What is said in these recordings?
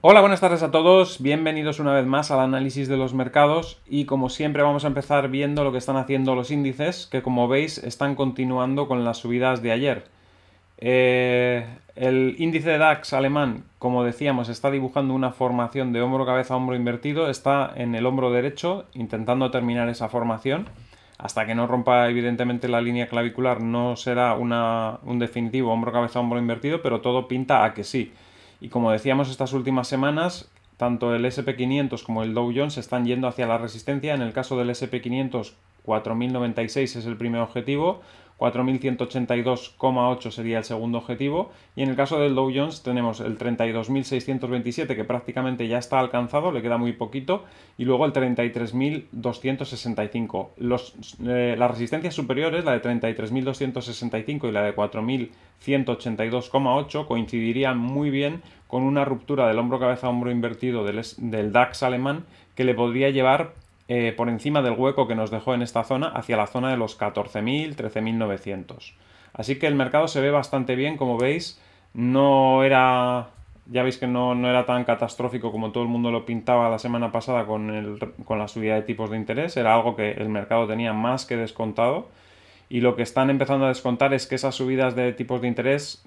Hola, buenas tardes a todos, bienvenidos una vez más al análisis de los mercados y como siempre vamos a empezar viendo lo que están haciendo los índices que como veis están continuando con las subidas de ayer. El índice de DAX alemán, como decíamos, está dibujando una formación de hombro, cabeza, hombro invertido, está en el hombro derecho intentando terminar esa formación. Hasta que no rompa evidentemente la línea clavicular no será un definitivo hombro, cabeza, hombro invertido, pero todo pinta a que sí. Y como decíamos estas últimas semanas, tanto el SP500 como el Dow Jones están yendo hacia la resistencia. En el caso del SP500, 4.096 es el primer objetivo, 4.182,8 sería el segundo objetivo, y en el caso del Dow Jones tenemos el 32.627 que prácticamente ya está alcanzado, le queda muy poquito, y luego el 33.265. Las resistencias superiores, la de 33.265 y la de 4.182,8, coincidirían muy bien con una ruptura del hombro cabeza hombro invertido del DAX alemán que le podría llevar por encima del hueco que nos dejó en esta zona hacia la zona de los 14.000, 13.900. Así que el mercado se ve bastante bien, como veis, no era... Ya veis que no era tan catastrófico como todo el mundo lo pintaba la semana pasada con la subida de tipos de interés, era algo que el mercado tenía más que descontado y lo que están empezando a descontar es que esas subidas de tipos de interés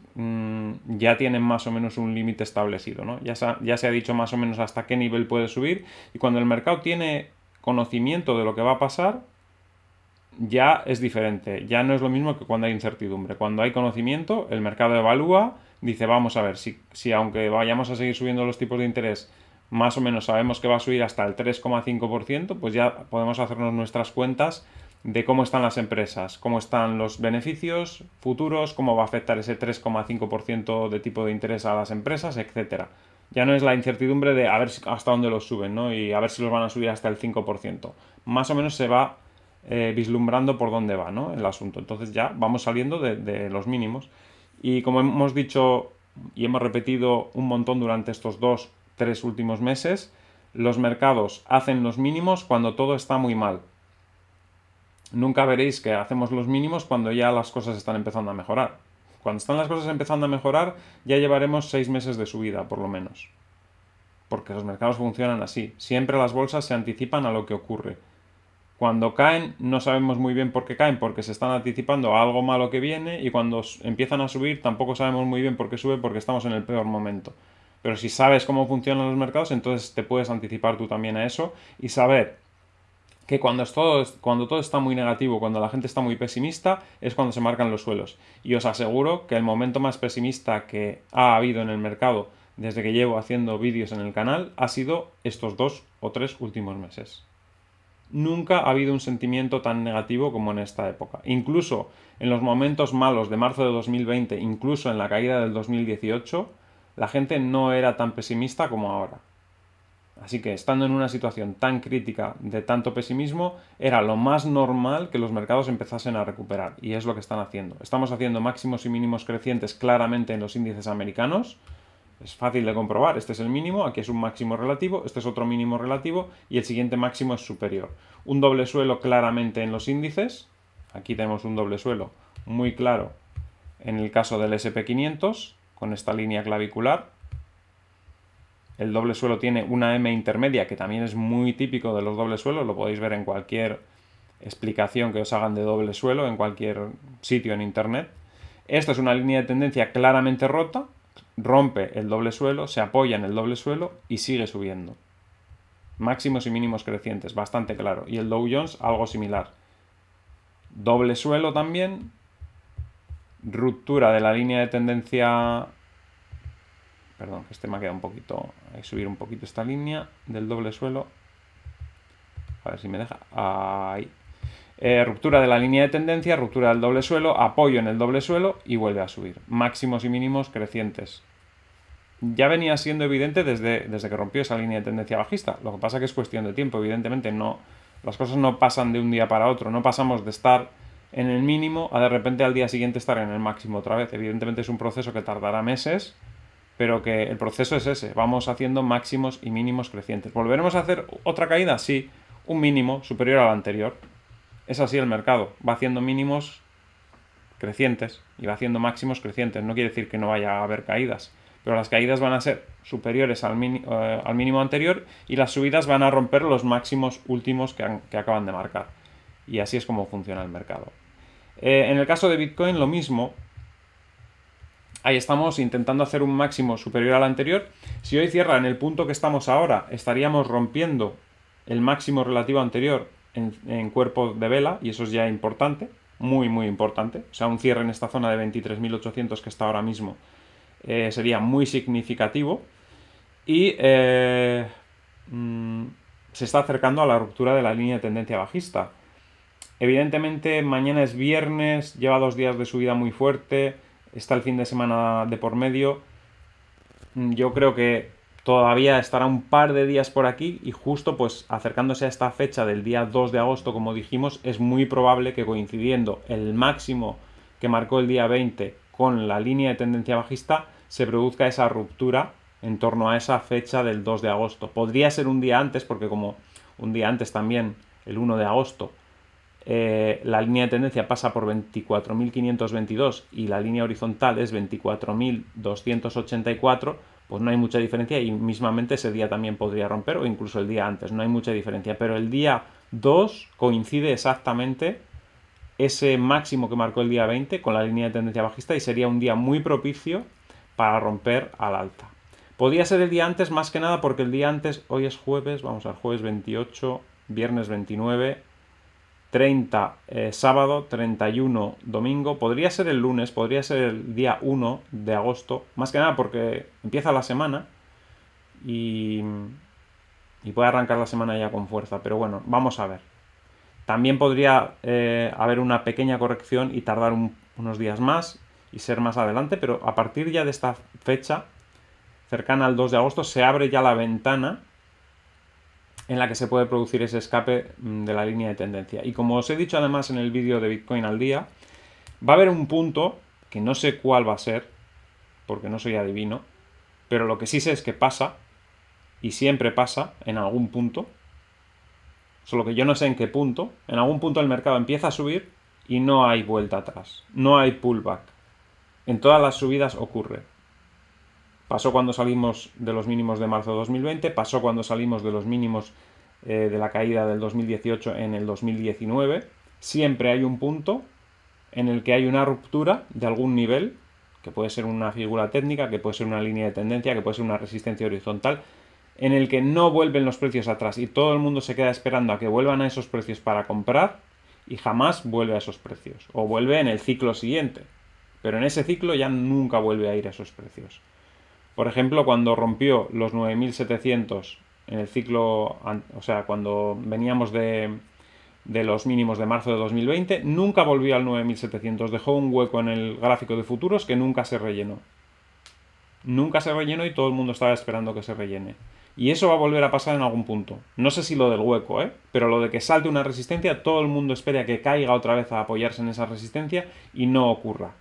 ya tienen más o menos un límite establecido, ¿no? Ya se ha dicho más o menos hasta qué nivel puede subir y cuando el mercado tiene conocimiento de lo que va a pasar, ya es diferente. Ya no es lo mismo que cuando hay incertidumbre. Cuando hay conocimiento, el mercado evalúa, dice, vamos a ver, si aunque vayamos a seguir subiendo los tipos de interés, más o menos sabemos que va a subir hasta el 3,5%, pues ya podemos hacernos nuestras cuentas de cómo están las empresas, cómo están los beneficios futuros, cómo va a afectar ese 3,5% de tipo de interés a las empresas, etcétera. Ya no es la incertidumbre de a ver hasta dónde los suben, ¿no? Y a ver si los van a subir hasta el 5%. Más o menos se va vislumbrando por dónde va, ¿no? El asunto. Entonces ya vamos saliendo de los mínimos. Y como hemos dicho y hemos repetido un montón durante estos 2, 3 últimos meses, los mercados hacen los mínimos cuando todo está muy mal. Nunca veréis que hacemos los mínimos cuando ya las cosas están empezando a mejorar. Cuando están las cosas empezando a mejorar, ya llevaremos 6 meses de subida, por lo menos. Porque los mercados funcionan así. Siempre las bolsas se anticipan a lo que ocurre. Cuando caen no sabemos muy bien por qué caen, porque se están anticipando a algo malo que viene y cuando empiezan a subir tampoco sabemos muy bien por qué sube porque estamos en el peor momento. Pero si sabes cómo funcionan los mercados, entonces te puedes anticipar tú también a eso y saber que cuando todo está muy negativo, cuando la gente está muy pesimista, es cuando se marcan los suelos. Y os aseguro que el momento más pesimista que ha habido en el mercado desde que llevo haciendo vídeos en el canal ha sido estos 2 o 3 últimos meses. Nunca ha habido un sentimiento tan negativo como en esta época. Incluso en los momentos malos de marzo de 2020, incluso en la caída del 2018, la gente no era tan pesimista como ahora. Así que estando en una situación tan crítica de tanto pesimismo, era lo más normal que los mercados empezasen a recuperar. Y es lo que están haciendo. Estamos haciendo máximos y mínimos crecientes claramente en los índices americanos. Es fácil de comprobar. Este es el mínimo, aquí es un máximo relativo, este es otro mínimo relativo y el siguiente máximo es superior. Un doble suelo claramente en los índices. Aquí tenemos un doble suelo muy claro en el caso del SP500 con esta línea clavicular. El doble suelo tiene una M intermedia que también es muy típico de los dobles suelos, lo podéis ver en cualquier explicación que os hagan de doble suelo, en cualquier sitio en internet. Esta es una línea de tendencia claramente rota, rompe el doble suelo, se apoya en el doble suelo y sigue subiendo. Máximos y mínimos crecientes, bastante claro. Y el Dow Jones algo similar. Doble suelo también, ruptura de la línea de tendencia. Perdón, que este me ha quedado un poquito. Hay que subir un poquito esta línea del doble suelo. A ver si me deja. Ahí. Ruptura de la línea de tendencia, ruptura del doble suelo, apoyo en el doble suelo y vuelve a subir. Máximos y mínimos crecientes. Ya venía siendo evidente desde que rompió esa línea de tendencia bajista. Lo que pasa que es cuestión de tiempo. Evidentemente no, las cosas no pasan de un día para otro. No pasamos de estar en el mínimo a de repente al día siguiente estar en el máximo otra vez. Evidentemente es un proceso que tardará meses, pero que el proceso es ese. Vamos haciendo máximos y mínimos crecientes. ¿Volveremos a hacer otra caída? Sí, un mínimo superior al anterior. Es así el mercado. Va haciendo mínimos crecientes y va haciendo máximos crecientes. No quiere decir que no vaya a haber caídas, pero las caídas van a ser superiores al mínimo anterior y las subidas van a romper los máximos últimos que acaban de marcar. Y así es como funciona el mercado. En el caso de Bitcoin lo mismo. Ahí estamos intentando hacer un máximo superior al anterior. Si hoy cierra en el punto que estamos ahora, estaríamos rompiendo el máximo relativo anterior en cuerpo de vela, y eso es ya importante, muy muy importante. O sea, un cierre en esta zona de 23.800 que está ahora mismo sería muy significativo. Y se está acercando a la ruptura de la línea de tendencia bajista. Evidentemente mañana es viernes, lleva 2 días de subida muy fuerte, está el fin de semana de por medio. Yo creo que todavía estará un par de días por aquí y justo pues acercándose a esta fecha del día 2 de agosto, como dijimos, es muy probable que coincidiendo el máximo que marcó el día 20 con la línea de tendencia bajista se produzca esa ruptura en torno a esa fecha del 2 de agosto. Podría ser un día antes, porque como un día antes también, el 1 de agosto, la línea de tendencia pasa por 24.522 y la línea horizontal es 24.284, pues no hay mucha diferencia y mismamente ese día también podría romper o incluso el día antes, no hay mucha diferencia, pero el día 2 coincide exactamente ese máximo que marcó el día 20 con la línea de tendencia bajista y sería un día muy propicio para romper al alta. Podría ser el día antes más que nada porque el día antes, hoy es jueves, vamos al jueves 28, viernes 29, 30 sábado, 31 domingo, podría ser el lunes, podría ser el día 1 de agosto, más que nada porque empieza la semana y puede arrancar la semana ya con fuerza, pero bueno, vamos a ver. También podría haber una pequeña corrección y tardar unos días más y ser más adelante, pero a partir ya de esta fecha, cercana al 2 de agosto, se abre ya la ventana en la que se puede producir ese escape de la línea de tendencia. Y como os he dicho además en el vídeo de Bitcoin al día, va a haber un punto, que no sé cuál va a ser, porque no soy adivino, pero lo que sí sé es que pasa, y siempre pasa en algún punto, solo que yo no sé en qué punto, en algún punto el mercado empieza a subir y no hay vuelta atrás, no hay pullback. En todas las subidas ocurre. Pasó cuando salimos de los mínimos de marzo de 2020, pasó cuando salimos de los mínimos de la caída del 2018 en el 2019. Siempre hay un punto en el que hay una ruptura de algún nivel, que puede ser una figura técnica, que puede ser una línea de tendencia, que puede ser una resistencia horizontal, en el que no vuelven los precios atrás y todo el mundo se queda esperando a que vuelvan a esos precios para comprar y jamás vuelve a esos precios. O vuelve en el ciclo siguiente, pero en ese ciclo ya nunca vuelve a ir a esos precios. Por ejemplo, cuando rompió los 9.700 en el ciclo, o sea, cuando veníamos de los mínimos de marzo de 2020, nunca volvió al 9.700. Dejó un hueco en el gráfico de futuros que nunca se rellenó. Nunca se rellenó y todo el mundo estaba esperando que se rellene. Y eso va a volver a pasar en algún punto. No sé si lo del hueco, pero lo de que salte una resistencia, todo el mundo espera que caiga otra vez a apoyarse en esa resistencia y no ocurra.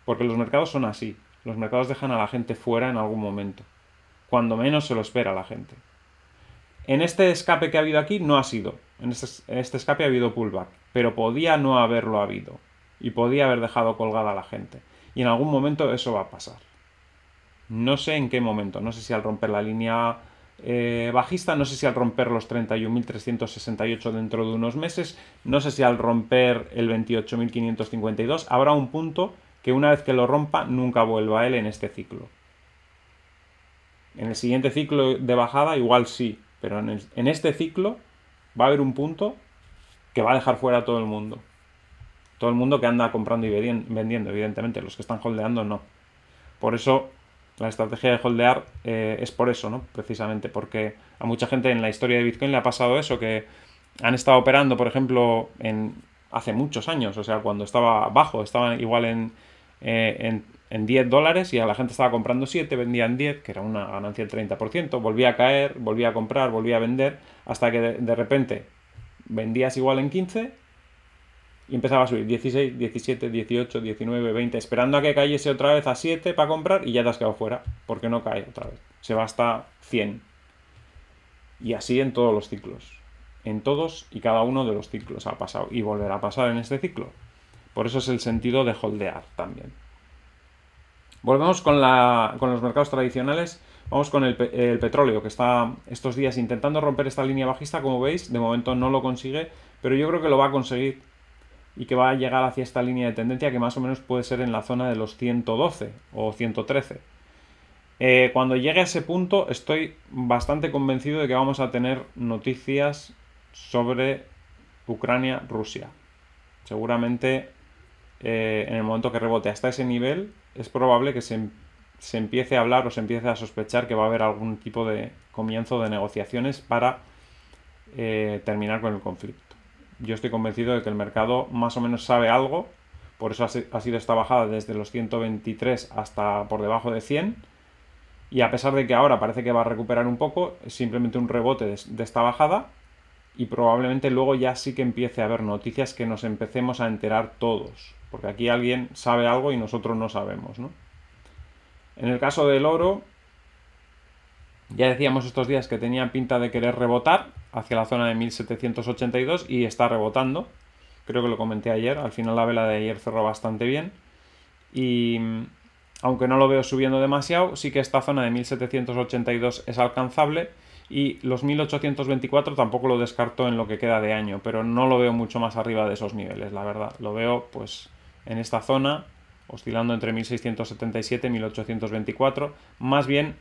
Porque los mercados son así. Los mercados dejan a la gente fuera en algún momento. Cuando menos se lo espera la gente. En este escape que ha habido aquí no ha sido. En este escape ha habido pullback. Pero podía no haberlo habido. Y podía haber dejado colgada a la gente. Y en algún momento eso va a pasar. No sé en qué momento. No sé si al romper la línea bajista. No sé si al romper los 31.368 dentro de unos meses. No sé si al romper el 28.552. Habrá un punto que una vez que lo rompa nunca vuelva a él en este ciclo. En el siguiente ciclo de bajada igual sí, pero en este ciclo va a haber un punto que va a dejar fuera a todo el mundo. Todo el mundo que anda comprando y vendiendo, evidentemente. Los que están holdeando no. Por eso la estrategia de holdear es por eso, ¿no? Precisamente porque a mucha gente en la historia de Bitcoin le ha pasado eso, que han estado operando, por ejemplo, hace muchos años, o sea, cuando estaba bajo, estaban igual en $10 y a la gente estaba comprando 7, vendían 10, que era una ganancia del 30%, volvía a caer, volvía a comprar, volvía a vender, hasta que de repente vendías igual en 15 y empezaba a subir 16, 17, 18, 19, 20, esperando a que cayese otra vez a 7 para comprar y ya te has quedado fuera, porque no cae otra vez, se va hasta 100. Y así en todos los ciclos, en todos y cada uno de los ciclos ha pasado y volverá a pasar en este ciclo. Por eso es el sentido de holdear también. Volvemos con los mercados tradicionales. Vamos con el petróleo, que está estos días intentando romper esta línea bajista, como veis. De momento no lo consigue, pero yo creo que lo va a conseguir y que va a llegar hacia esta línea de tendencia que más o menos puede ser en la zona de los 112 o 113. Cuando llegue a ese punto estoy bastante convencido de que vamos a tener noticias sobre Ucrania-Rusia. Seguramente en el momento que rebote hasta ese nivel es probable que se empiece a hablar o se empiece a sospechar que va a haber algún tipo de comienzo de negociaciones para terminar con el conflicto. Yo estoy convencido de que el mercado más o menos sabe algo, por eso ha sido esta bajada desde los 123 hasta por debajo de 100, y a pesar de que ahora parece que va a recuperar un poco, es simplemente un rebote de esta bajada, y probablemente luego ya sí que empiece a haber noticias que nos empecemos a enterar todos, porque aquí alguien sabe algo y nosotros no sabemos, ¿no? En el caso del oro, ya decíamos estos días que tenía pinta de querer rebotar hacia la zona de 1782 y está rebotando. Creo que lo comenté ayer, al final la vela de ayer cerró bastante bien y aunque no lo veo subiendo demasiado, sí que esta zona de 1782 es alcanzable y los 1824 tampoco lo descarto en lo que queda de año, pero no lo veo mucho más arriba de esos niveles, la verdad. Lo veo pues en esta zona, oscilando entre 1677 y 1824. Más bien,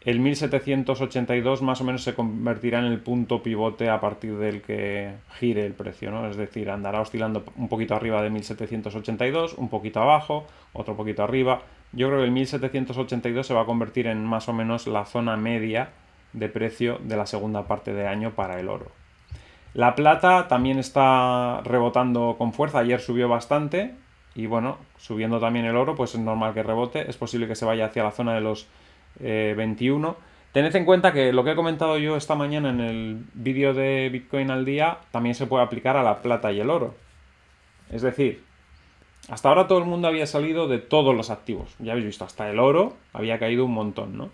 el 1782 más o menos se convertirá en el punto pivote a partir del que gire el precio, ¿no? Es decir, andará oscilando un poquito arriba de 1782, un poquito abajo, otro poquito arriba. Yo creo que el 1782 se va a convertir en más o menos la zona media de precio de la segunda parte de año para el oro. La plata también está rebotando con fuerza, ayer subió bastante y bueno, subiendo también el oro, pues es normal que rebote, es posible que se vaya hacia la zona de los 21. Tened en cuenta que lo que he comentado yo esta mañana en el vídeo de Bitcoin al día también se puede aplicar a la plata y el oro. Es decir, hasta ahora todo el mundo había salido de todos los activos. Ya habéis visto, hasta el oro había caído un montón, ¿no?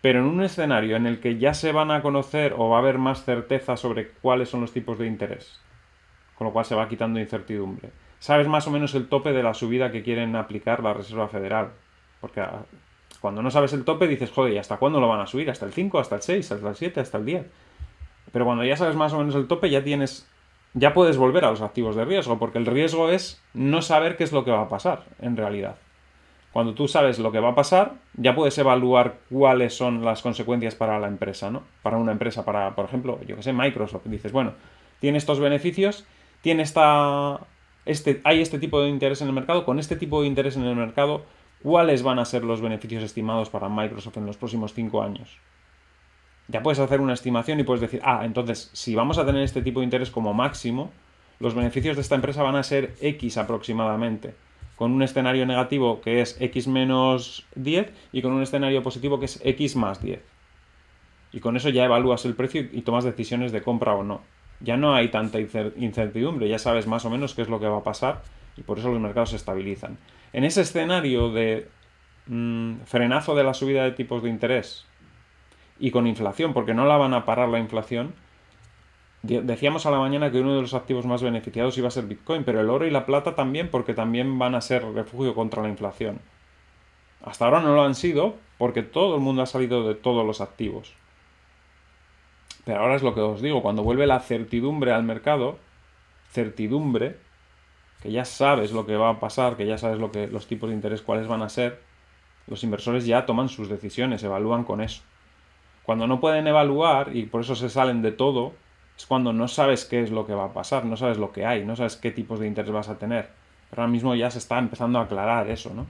Pero en un escenario en el que ya se van a conocer o va a haber más certeza sobre cuáles son los tipos de interés, con lo cual se va quitando incertidumbre. Sabes más o menos el tope de la subida que quieren aplicar la Reserva Federal. Porque cuando no sabes el tope dices, joder, ¿y hasta cuándo lo van a subir? ¿Hasta el 5, hasta el 6, hasta el 7, hasta el 10? Pero cuando ya sabes más o menos el tope ya puedes volver a los activos de riesgo, porque el riesgo es no saber qué es lo que va a pasar en realidad. Cuando tú sabes lo que va a pasar, ya puedes evaluar cuáles son las consecuencias para la empresa, ¿no? Para una empresa, por ejemplo, yo que sé, Microsoft. Dices, bueno, tiene estos beneficios, hay este tipo de interés en el mercado, con este tipo de interés en el mercado, ¿cuáles van a ser los beneficios estimados para Microsoft en los próximos 5 años? Ya puedes hacer una estimación y puedes decir, entonces, si vamos a tener este tipo de interés como máximo, los beneficios de esta empresa van a ser X aproximadamente, con un escenario negativo que es X menos 10 y con un escenario positivo que es X más 10. Y con eso ya evalúas el precio y tomas decisiones de compra o no. Ya no hay tanta incertidumbre, ya sabes más o menos qué es lo que va a pasar y por eso los mercados se estabilizan. En ese escenario de frenazo de la subida de tipos de interés y con inflación, porque no la van a parar la inflación, decíamos a la mañana que uno de los activos más beneficiados iba a ser Bitcoin, pero el oro y la plata también, porque también van a ser refugio contra la inflación. Hasta ahora no lo han sido, porque todo el mundo ha salido de todos los activos. Pero ahora es lo que os digo, cuando vuelve la certidumbre al mercado, certidumbre, que ya sabes lo que va a pasar, que ya sabes los tipos de interés cuáles van a ser, los inversores ya toman sus decisiones, evalúan con eso. Cuando no pueden evaluar, y por eso se salen de todo, es cuando no sabes qué es lo que va a pasar, no sabes lo que hay, no sabes qué tipos de interés vas a tener. Pero ahora mismo ya se está empezando a aclarar eso, ¿no?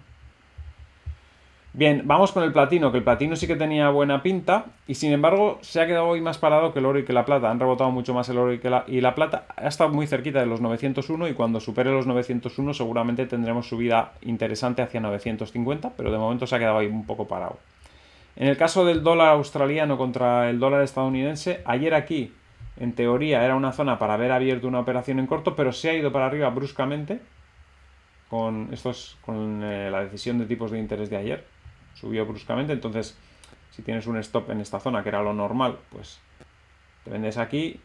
Bien, vamos con el platino, que el platino sí que tenía buena pinta y sin embargo se ha quedado hoy más parado que el oro y que la plata. Han rebotado mucho más el oro y la plata. Ha estado muy cerquita de los 901 y cuando supere los 901 seguramente tendremos subida interesante hacia 950, pero de momento se ha quedado ahí un poco parado. En el caso del dólar australiano contra el dólar estadounidense, ayer aquí en teoría era una zona para haber abierto una operación en corto, pero se ha ido para arriba bruscamente con la decisión de tipos de interés de ayer. Subió bruscamente, entonces si tienes un stop en esta zona, que era lo normal, pues te vendes aquí,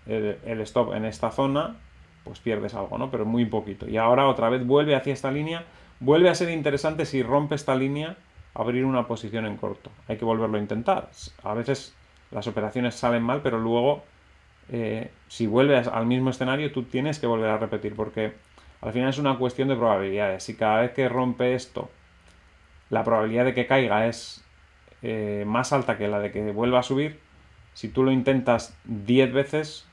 el stop en esta zona, pues pierdes algo, ¿no? Pero muy poquito. Y ahora otra vez vuelve hacia esta línea, Vuelve a ser interesante si rompe esta línea abrir una posición en corto. Hay que volverlo a intentar. A veces las operaciones salen mal, pero luego si vuelves al mismo escenario tú tienes que volver a repetir, porque al final es una cuestión de probabilidades. Si cada vez que rompe esto la probabilidad de que caiga es más alta que la de que vuelva a subir, si tú lo intentas 10 veces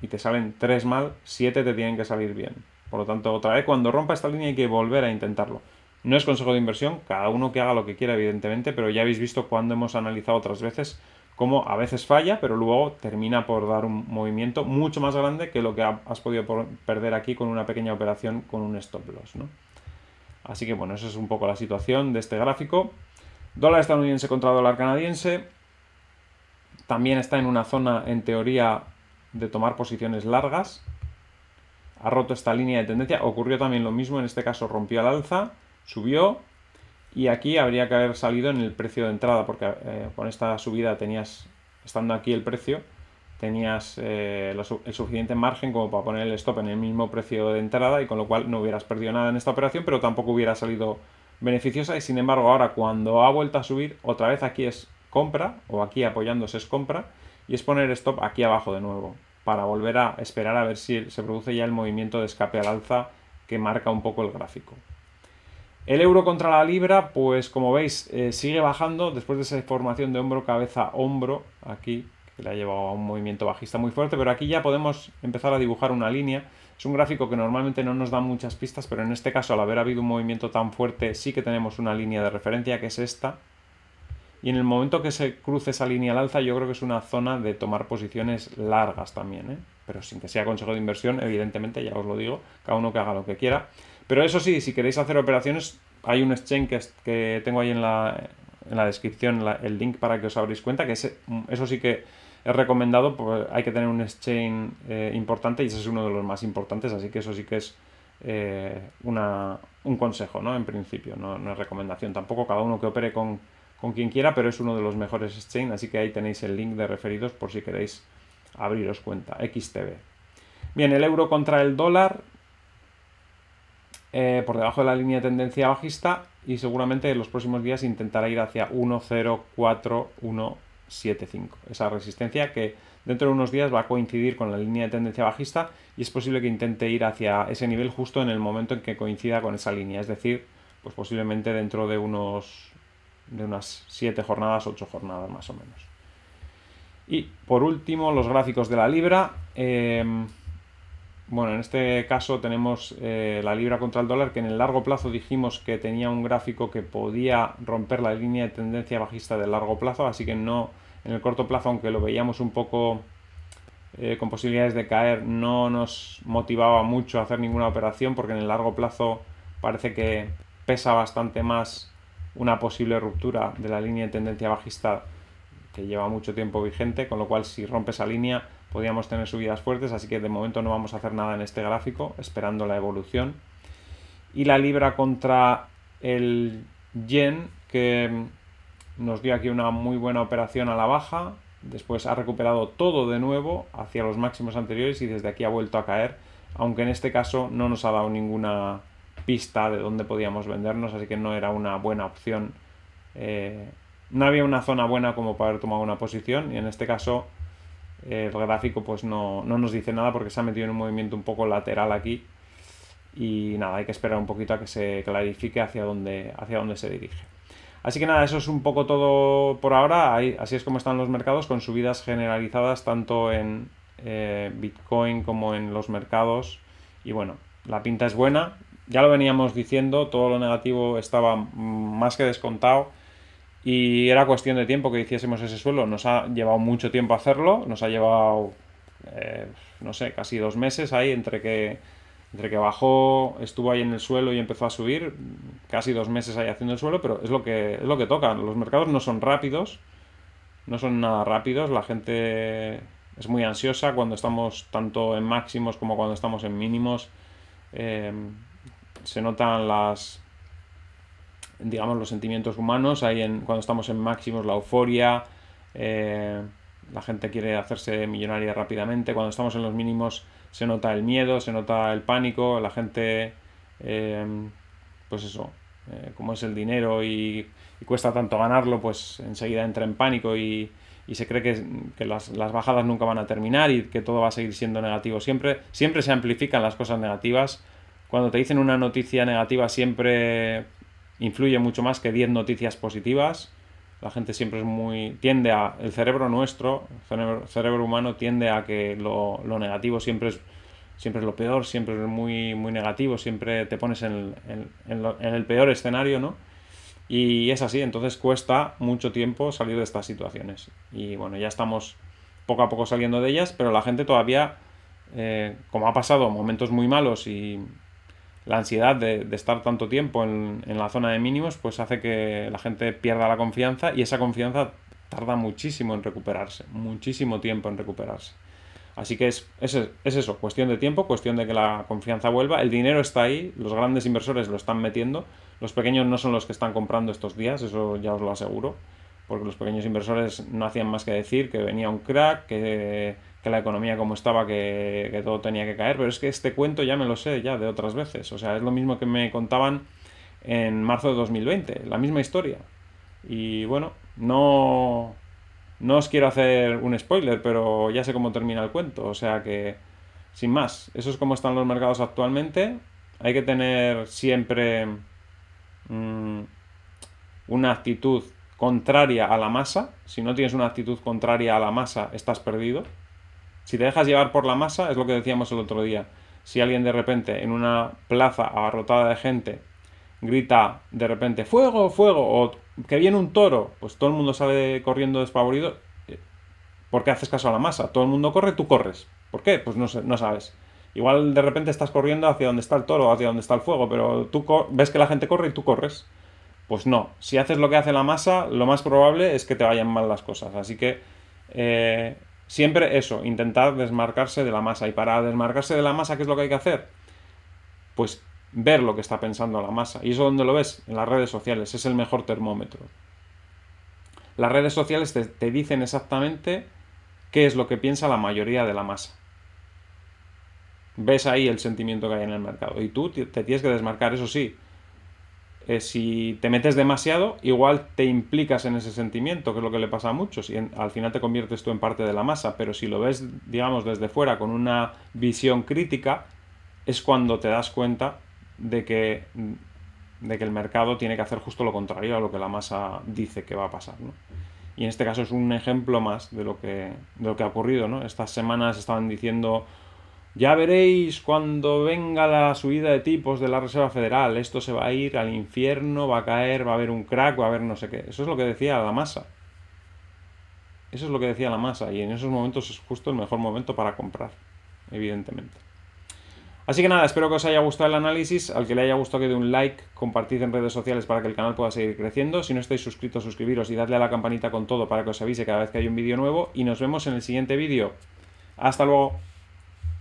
y te salen 3 mal, 7 te tienen que salir bien. Por lo tanto, otra vez, cuando rompa esta línea hay que volver a intentarlo. No es consejo de inversión, cada uno que haga lo que quiera, evidentemente, pero ya habéis visto cuando hemos analizado otras veces cómo a veces falla, pero luego termina por dar un movimiento mucho más grande que lo que has podido perder aquí con una pequeña operación con un stop loss, ¿no? Así que bueno, esa es un poco la situación de este gráfico. Dólar estadounidense contra dólar canadiense. También está en una zona, en teoría, de tomar posiciones largas. Ha roto esta línea de tendencia. Ocurrió también lo mismo, en este caso rompió al alza, subió. Y aquí habría que haber salido en el precio de entrada, porque con esta subida tenías, estando aquí el precio, tenías el suficiente margen como para poner el stop en el mismo precio de entrada, y con lo cual no hubieras perdido nada en esta operación, pero tampoco hubiera salido beneficiosa. Y sin embargo ahora, cuando ha vuelto a subir, otra vez aquí es compra, o aquí apoyándose es compra, y es poner stop aquí abajo de nuevo, para volver a esperar a ver si se produce ya el movimiento de escape al alza que marca un poco el gráfico. El euro contra la libra, pues como veis, sigue bajando después de esa formación de hombro, cabeza, hombro, aquí, que le ha llevado a un movimiento bajista muy fuerte, pero aquí ya podemos empezar a dibujar una línea. Es un gráfico que normalmente no nos da muchas pistas, pero en este caso, al haber habido un movimiento tan fuerte, sí que tenemos una línea de referencia, que es esta. Y en el momento que se cruce esa línea al alza, yo creo que es una zona de tomar posiciones largas también, ¿eh? Pero sin que sea consejo de inversión, evidentemente, ya os lo digo, cada uno que haga lo que quiera. Pero eso sí, si queréis hacer operaciones, hay un exchange que tengo ahí en la descripción, el link para que os abréis cuenta, que eso sí que es recomendado, pues hay que tener un exchange importante, y ese es uno de los más importantes, así que eso sí que es un consejo, ¿no? En principio, no es recomendación tampoco, cada uno que opere con quien quiera, pero es uno de los mejores exchange, así que ahí tenéis el link de referidos por si queréis abriros cuenta, XTB. Bien, el euro contra el dólar, por debajo de la línea de tendencia bajista, y seguramente en los próximos días intentará ir hacia 1.04175, esa resistencia que dentro de unos días va a coincidir con la línea de tendencia bajista, y es posible que intente ir hacia ese nivel justo en el momento en que coincida con esa línea, es decir, pues posiblemente dentro de unas 7 jornadas, 8 jornadas más o menos. Y por último, los gráficos de la libra. Bueno, en este caso tenemos la libra contra el dólar, que en el largo plazo dijimos que tenía un gráfico que podía romper la línea de tendencia bajista del largo plazo, así que no, en el corto plazo, aunque lo veíamos un poco con posibilidades de caer, no nos motivaba mucho a hacer ninguna operación, porque en el largo plazo parece que pesa bastante más una posible ruptura de la línea de tendencia bajista que lleva mucho tiempo vigente, con lo cual si rompe esa línea podríamos tener subidas fuertes, así que de momento no vamos a hacer nada en este gráfico, esperando la evolución. Y la libra contra el yen, que nos dio aquí una muy buena operación a la baja, después ha recuperado todo de nuevo hacia los máximos anteriores y desde aquí ha vuelto a caer, aunque en este caso no nos ha dado ninguna pista de dónde podíamos vendernos, así que no era una buena opción. No había una zona buena como para haber tomado una posición, y en este caso el gráfico pues no nos dice nada, porque se ha metido en un movimiento un poco lateral aquí, y nada, hay que esperar un poquito a que se clarifique hacia dónde se dirige. Así que nada, eso es un poco todo por ahora. Así es como están los mercados, con subidas generalizadas tanto en Bitcoin como en los mercados, y bueno, la pinta es buena, ya lo veníamos diciendo, todo lo negativo estaba más que descontado, y era cuestión de tiempo que hiciésemos ese suelo. Nos ha llevado mucho tiempo hacerlo, nos ha llevado, no sé, casi 2 meses ahí, entre que bajó, estuvo ahí en el suelo y empezó a subir, casi 2 meses ahí haciendo el suelo, pero es lo que toca. Los mercados no son rápidos, no son nada rápidos, la gente es muy ansiosa cuando estamos tanto en máximos como cuando estamos en mínimos. Se notan los sentimientos humanos ahí cuando estamos en máximos, la euforia, la gente quiere hacerse millonaria rápidamente. Cuando estamos en los mínimos se nota el miedo, se nota el pánico, la gente pues eso, como es el dinero y cuesta tanto ganarlo, pues enseguida entra en pánico y se cree que las bajadas nunca van a terminar y que todo va a seguir siendo negativo. Siempre se amplifican las cosas negativas. Cuando te dicen una noticia negativa siempre influye mucho más que 10 noticias positivas. La gente siempre el cerebro nuestro, el cerebro humano tiende a que lo negativo siempre es lo peor, siempre es muy, muy negativo, siempre te pones en el peor escenario, ¿no? Y es así, entonces cuesta mucho tiempo salir de estas situaciones. Y bueno, ya estamos poco a poco saliendo de ellas, pero la gente todavía, como ha pasado momentos muy malos y la ansiedad de estar tanto tiempo en la zona de mínimos, pues hace que la gente pierda la confianza y esa confianza tarda muchísimo en recuperarse, muchísimo tiempo en recuperarse. Así que es eso, cuestión de tiempo, cuestión de que la confianza vuelva. El dinero está ahí, los grandes inversores lo están metiendo, los pequeños no son los que están comprando estos días, eso ya os lo aseguro, porque los pequeños inversores no hacían más que decir que venía un crack, que la economía como estaba, que todo tenía que caer, pero es que este cuento ya me lo sé ya de otras veces, o sea, es lo mismo que me contaban en marzo de 2020, la misma historia. Y bueno, no os quiero hacer un spoiler, pero ya sé cómo termina el cuento, o sea que, sin más, eso es como están los mercados actualmente. Hay que tener siempre una actitud contraria a la masa. Si no tienes una actitud contraria a la masa, estás perdido. Si te dejas llevar por la masa, es lo que decíamos el otro día. Si alguien de repente en una plaza abarrotada de gente grita de repente ¡fuego, fuego! O que viene un toro, pues todo el mundo sale corriendo despavorido. ¿Por qué haces caso a la masa? Todo el mundo corre, tú corres. ¿Por qué? Pues no sabes. Igual de repente estás corriendo hacia donde está el toro, hacia donde está el fuego, pero tú ves que la gente corre y tú corres. Pues no. Si haces lo que hace la masa, lo más probable es que te vayan mal las cosas. Así que siempre eso, intentar desmarcarse de la masa. Y para desmarcarse de la masa, ¿qué es lo que hay que hacer? Pues ver lo que está pensando la masa. ¿Y eso dónde lo ves? En las redes sociales. Es el mejor termómetro. Las redes sociales te dicen exactamente qué es lo que piensa la mayoría de la masa. Ves ahí el sentimiento que hay en el mercado. Y tú te tienes que desmarcar, eso sí. Si te metes demasiado, igual te implicas en ese sentimiento, que es lo que le pasa a muchos, y al final te conviertes tú en parte de la masa. Pero si lo ves, digamos, desde fuera, con una visión crítica, es cuando te das cuenta de que el mercado tiene que hacer justo lo contrario a lo que la masa dice que va a pasar, ¿no? Y en este caso es un ejemplo más de lo que ha ocurrido, ¿no? Estas semanas estaban diciendo, ya veréis cuando venga la subida de tipos de la Reserva Federal, esto se va a ir al infierno, va a caer, va a haber un crack, va a haber no sé qué. Eso es lo que decía la masa. Eso es lo que decía la masa, y en esos momentos es justo el mejor momento para comprar, evidentemente. Así que nada, espero que os haya gustado el análisis. Al que le haya gustado, que dé un like, compartid en redes sociales para que el canal pueda seguir creciendo. Si no estáis suscritos, suscribiros y dadle a la campanita con todo para que os avise cada vez que hay un vídeo nuevo. Y nos vemos en el siguiente vídeo. ¡Hasta luego!